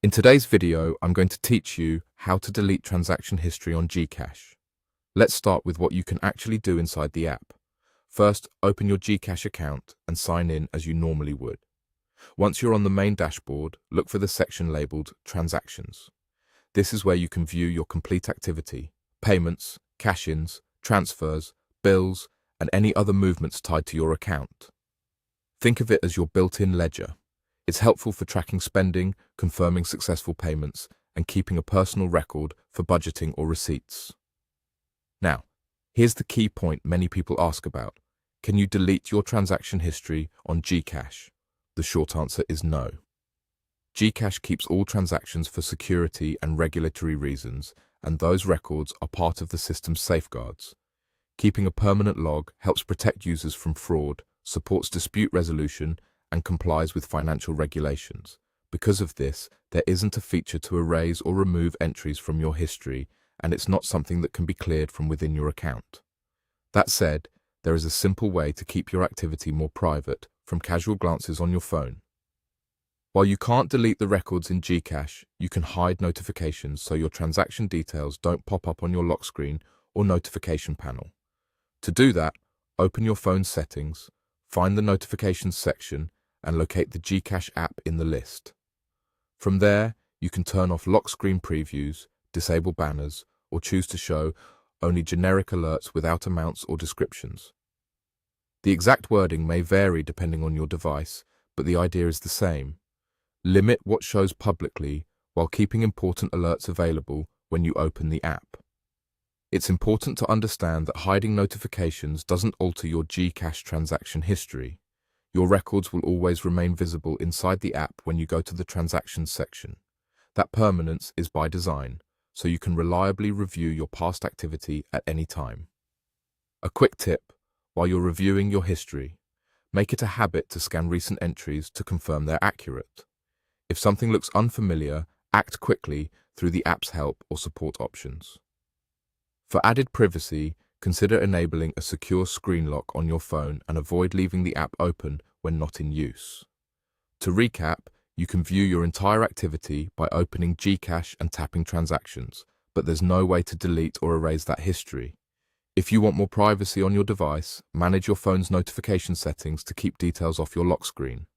In today's video, I'm going to teach you how to delete transaction history on GCash. Let's start with what you can actually do inside the app. First, open your GCash account and sign in as you normally would. Once you're on the main dashboard, look for the section labeled Transactions. This is where you can view your complete activity, payments, cash-ins, transfers, bills, and any other movements tied to your account. Think of it as your built-in ledger. It's helpful for tracking spending, confirming successful payments, and keeping a personal record for budgeting or receipts. Now, here's the key point many people ask about. Can you delete your transaction history on GCash? The short answer is no. GCash keeps all transactions for security and regulatory reasons, and those records are part of the system's safeguards. Keeping a permanent log helps protect users from fraud, supports dispute resolution, and complies with financial regulations. Because of this, there isn't a feature to erase or remove entries from your history, and it's not something that can be cleared from within your account. That said, there is a simple way to keep your activity more private from casual glances on your phone. While you can't delete the records in GCash, you can hide notifications so your transaction details don't pop up on your lock screen or notification panel. To do that, open your phone's settings, find the Notifications section, and locate the GCash app in the list. From there, you can turn off lock screen previews, disable banners, or choose to show only generic alerts without amounts or descriptions. The exact wording may vary depending on your device, but the idea is the same. Limit what shows publicly while keeping important alerts available when you open the app. It's important to understand that hiding notifications doesn't alter your GCash transaction history. Your records will always remain visible inside the app when you go to the Transactions section. That permanence is by design, so you can reliably review your past activity at any time. A quick tip: while you're reviewing your history, make it a habit to scan recent entries to confirm they're accurate. If something looks unfamiliar, act quickly through the app's help or support options. For added privacy, consider enabling a secure screen lock on your phone and avoid leaving the app open when not in use. To recap, you can view your entire activity by opening GCash and tapping Transactions, but there's no way to delete or erase that history. If you want more privacy on your device, manage your phone's notification settings to keep details off your lock screen.